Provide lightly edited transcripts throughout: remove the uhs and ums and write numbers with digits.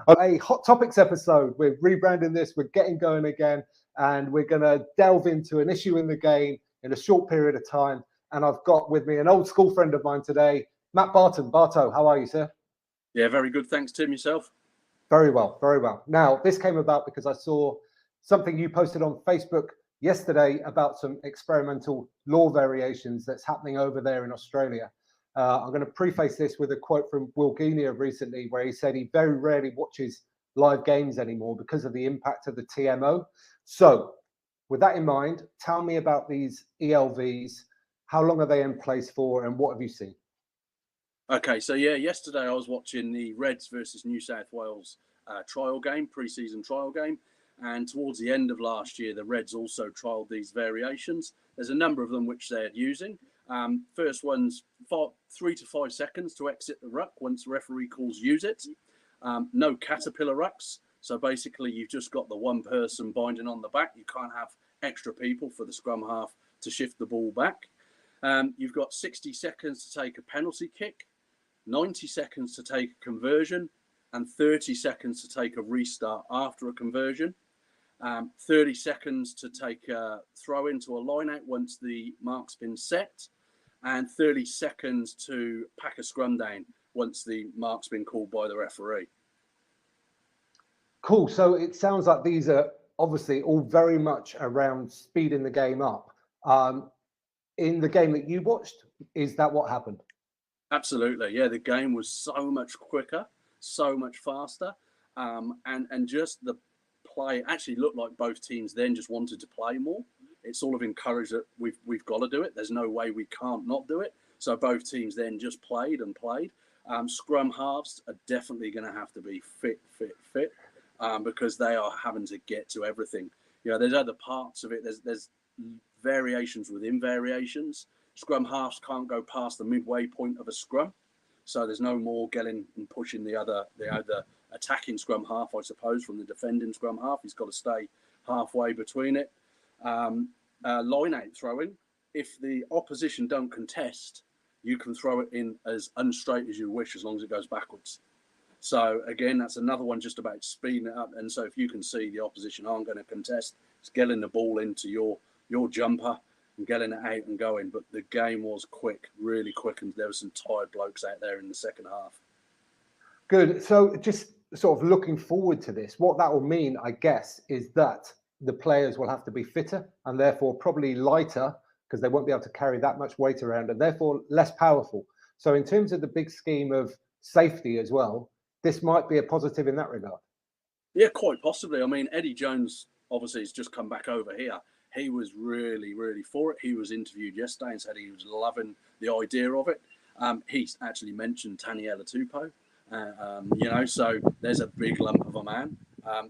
A Hot Topics episode. We're rebranding this. We're getting going again. And we're going to delve into an issue in the game in a short period of time. And I've got with me an old school friend of mine today, Matt Barton. Barto, how are you, sir? Yeah, very good. Thanks, Tim. Yourself? Very well, very well. Now, this came about because I saw something you posted on Facebook yesterday about some experimental law variations that's happening over there in Australia. I'm going to preface this with a quote from Will Guinea recently, where he said he very rarely watches live games anymore because of the impact of the TMO. So, with that in mind, tell me about these ELVs. How long are they in place for, and what have you seen? Okay, so yeah, yesterday I was watching the Reds versus New South Wales trial game, pre-season trial game. And towards the end of last year, the Reds also trialled these variations. There's a number of them which they're using. First one's 3 to 5 seconds to exit the ruck once the referee calls use it. No caterpillar rucks. So basically, you've just got the one person binding on the back. You can't have extra people for the scrum half to shift the ball back. You've got 60 seconds to take a penalty kick, 90 seconds to take a conversion, and 30 seconds to take a restart after a conversion. 30 seconds to take a throw into a line-out once the mark's been set, and 30 seconds to pack a scrum down once the mark's been called by the referee. Cool. So it sounds like these are obviously all very much around speeding the game up. In the game that you watched, is that what happened? Absolutely. Yeah, the game was so much quicker, so much faster, and just the play actually looked like both teams then just wanted to play more. It sort of encouraged that we've got to do it. There's no way we can't not do it. So both teams then just played and played. Scrum halves are definitely going to have to be fit, because they are having to get to everything. You know, there's other parts of it. There's variations within variations. Scrum halves can't go past the midway point of a scrum. So there's no more getting and pushing the other attacking scrum half, I suppose, from the defending scrum half. He's got to stay halfway between it. Line-out throwing. If the opposition don't contest, you can throw it in as unstraight as you wish, as long as it goes backwards. So again, that's another one just about speeding it up. And so if you can see the opposition aren't going to contest, it's getting the ball into your jumper and getting it out and going. But the game was quick, really quick, and there were some tired blokes out there in the second half. Good. So just sort of looking forward to this, what that will mean, I guess, is that the players will have to be fitter and therefore probably lighter, because they won't be able to carry that much weight around, and therefore less powerful. So in terms of the big scheme of safety as well, this might be a positive in that regard. Yeah, quite possibly. I mean, Eddie Jones obviously has just come back over here. He was really, really for it. He was interviewed yesterday and said he was loving the idea of it. He's actually mentioned Taniela Tupou. So there's a big lump of a man.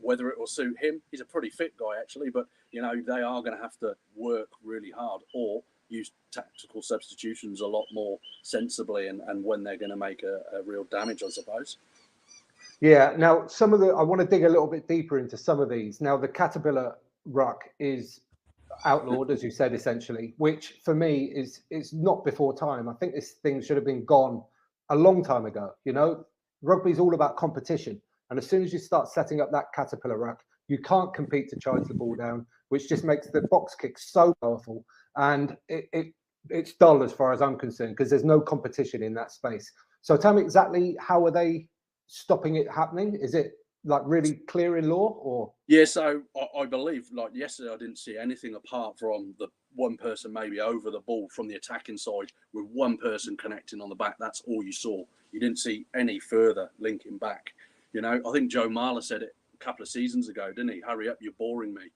Whether it will suit him, he's a pretty fit guy actually, but they are going to have to work really hard or use tactical substitutions a lot more sensibly and when they're going to make a real damage, I suppose. Yeah. Now, I want to dig a little bit deeper into some of these. Now, the caterpillar ruck is outlawed, as you said, essentially, which for me is not before time. I think this thing should have been gone a long time ago. Rugby is all about competition. And as soon as you start setting up that caterpillar ruck, you can't compete to charge the ball down, which just makes the box kick so powerful. And it's dull as far as I'm concerned, because there's no competition in that space. So tell me exactly, how are they stopping it happening? Is it like really clear in law, or? Yeah, so I believe, like yesterday, I didn't see anything apart from the one person maybe over the ball from the attacking side with one person connecting on the back. That's all you saw. You didn't see any further linking back. I think Joe Marler said it a couple of seasons ago, didn't he? Hurry up, you're boring me.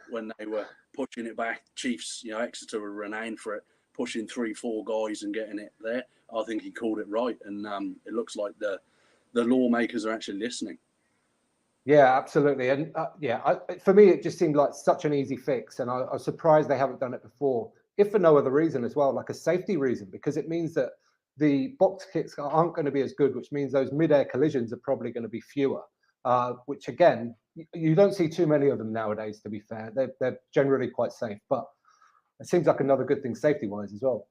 When they were pushing it back, Chiefs, Exeter were renowned for it, pushing 3-4 guys and getting it there. I think he called it right, and it looks like the lawmakers are actually listening. Yeah, absolutely. And for me, it just seemed like such an easy fix. And I was surprised they haven't done it before, if for no other reason as well, like a safety reason, because it means that the box kicks aren't going to be as good, which means those mid-air collisions are probably going to be fewer, which again, you don't see too many of them nowadays, to be fair. They're generally quite safe, but it seems like another good thing safety-wise as well.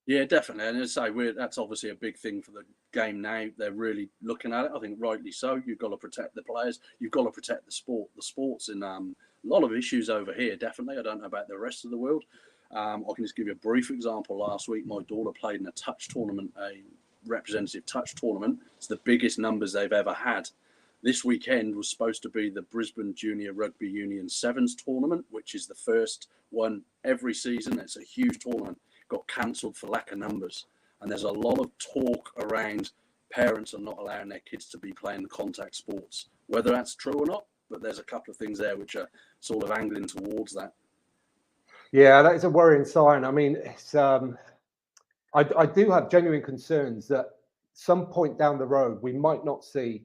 Yeah, definitely. And as I say, that's obviously a big thing for game now, they're really looking at it. I think rightly so. You've got to protect the players. You've got to protect the sport. The sport's in a lot of issues over here, definitely. I don't know about the rest of the world. I can just give you a brief example. Last week, my daughter played in a touch tournament, a representative touch tournament. It's the biggest numbers they've ever had. This weekend was supposed to be the Brisbane Junior Rugby Union Sevens tournament, which is the first one every season. It's a huge tournament. Got cancelled for lack of numbers. And there's a lot of talk around parents are not allowing their kids to be playing contact sports. Whether that's true or not, but there's a couple of things there which are sort of angling towards that. Yeah, that is a worrying sign. I mean, it's, I do have genuine concerns that some point down the road, we might not see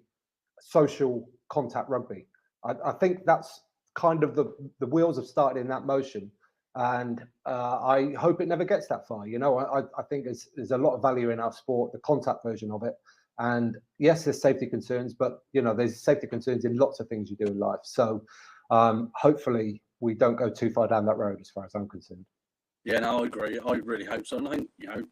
social contact rugby. I think that's kind of the wheels have started in that motion. And I hope it never gets that far. You know, I think there's a lot of value in our sport, the contact version of it. And yes, there's safety concerns, but, you know, there's safety concerns in lots of things you do in life. So hopefully we don't go too far down that road as far as I'm concerned. Yeah, no, I agree. I really hope so. And I think, you know,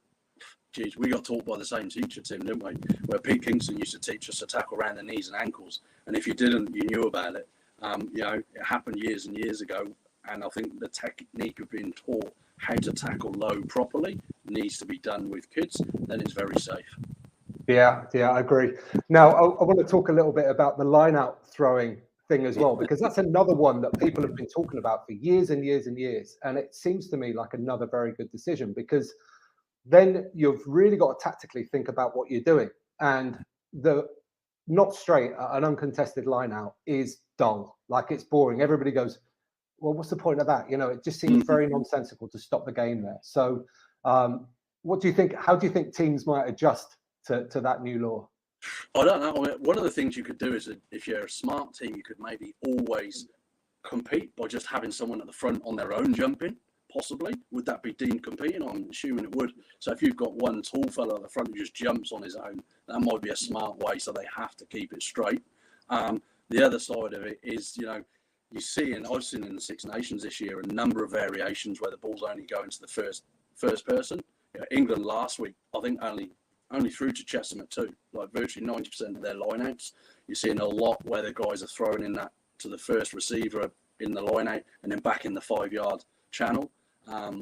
geez, we got taught by the same teacher, Tim, didn't we? Where Pete Kingston used to teach us to tackle around the knees and ankles. And if you didn't, you knew about it. You know, it happened years and years ago. And I think the technique of being taught how to tackle low properly needs to be done with kids. Then it's very safe. Yeah, I agree. Now, I want to talk a little bit about the line-out throwing thing as well, because that's another one that people have been talking about for years and years and years. And it seems to me like another very good decision, because then you've really got to tactically think about what you're doing. And the not straight, an uncontested line-out is dull. Like, it's boring. Everybody goes, well, what's the point of that? You know, it just seems very nonsensical to stop the game there. So what do you think? How do you think teams might adjust to that new law? I don't know. I mean, one of the things you could do is, if you're a smart team, you could maybe always compete by just having someone at the front on their own jumping, possibly. Would that be deemed competing? I'm assuming it would. So if you've got one tall fellow at the front who just jumps on his own, that might be a smart way, so they have to keep it straight. The other side of it is, you know, I've seen in the Six Nations this year a number of variations where the ball's only going to the first person. You know, England last week, I think only through to Chesham at 2, like virtually 90% of their lineouts. You're seeing a lot where the guys are throwing in that to the first receiver in the lineout and then back in the 5-yard channel.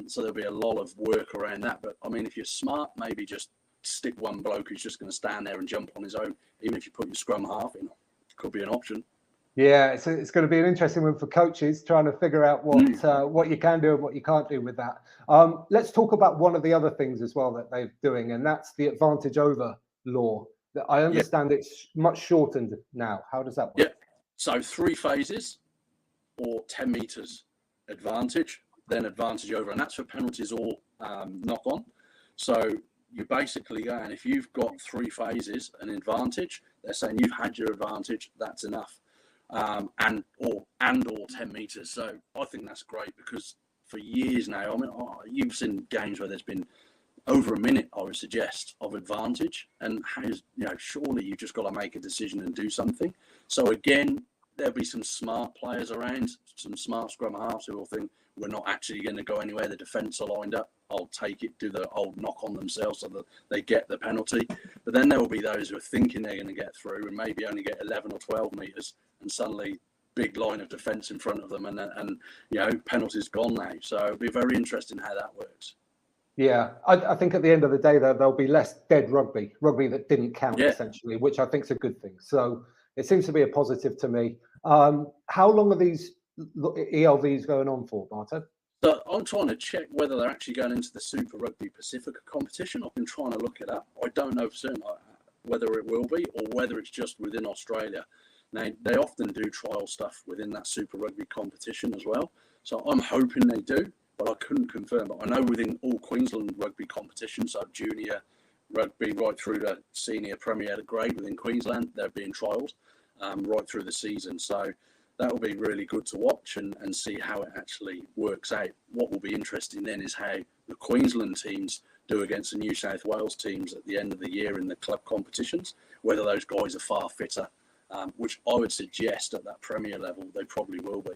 So there'll be a lot of work around that. But I mean, if you're smart, maybe just stick one bloke who's just going to stand there and jump on his own. Even if you put your scrum half in, could be an option. Yeah, it's going to be an interesting one for coaches trying to figure out what you can do and what you can't do with that. Let's talk about one of the other things as well that they're doing, and that's the advantage over law. I understand it's much shortened now. How does that work? Yeah, so 3 phases or 10 meters advantage, then advantage over, and that's for penalties or knock on. So you're basically going, if you've got 3 phases, an advantage, they're saying you've had your advantage, that's enough. And or 10 meters. So I think that's great, because for years now, I mean, you've seen games where there's been over a minute, I would suggest, of advantage, and surely you've just got to make a decision and do something. So again, there'll be some smart players around, some smart scrum halves who will think, we're not actually going to go anywhere. The defence are lined up. I'll take it, do the old knock on themselves so that they get the penalty. But then there will be those who are thinking they're going to get through and maybe only get 11 or 12 metres, and suddenly big line of defence in front of them, and penalties gone now. So it'll be very interesting how that works. Yeah, I think at the end of the day, there'll be less dead rugby that didn't count, essentially, which I think is a good thing. So it seems to be a positive to me. How long are these ELVs going on for, Barton? So I'm trying to check whether they're actually going into the Super Rugby Pacifica competition. I've been trying to look it up. I don't know for certain whether it will be or whether it's just within Australia. Now, they often do trial stuff within that Super Rugby competition as well. So I'm hoping they do, but I couldn't confirm. But I know within all Queensland rugby competitions, so junior rugby right through to senior Premier grade within Queensland, they're being trialled right through the season. So that will be really good to watch and see how it actually works out. What will be interesting then is how the Queensland teams do against the New South Wales teams at the end of the year in the club competitions, whether those guys are far fitter, which I would suggest at that Premier level they probably will be.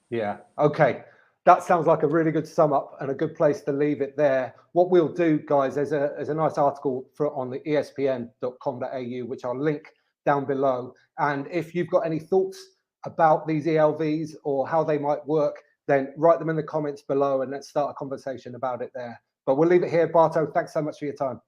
Yeah. Okay. That sounds like a really good sum up and a good place to leave it there. What we'll do, guys, there's a nice article on the espn.com.au, which I'll link down below. And if you've got any thoughts about these ELVs or how they might work, then write them in the comments below and let's start a conversation about it there. But we'll leave it here. Barto, thanks so much for your time.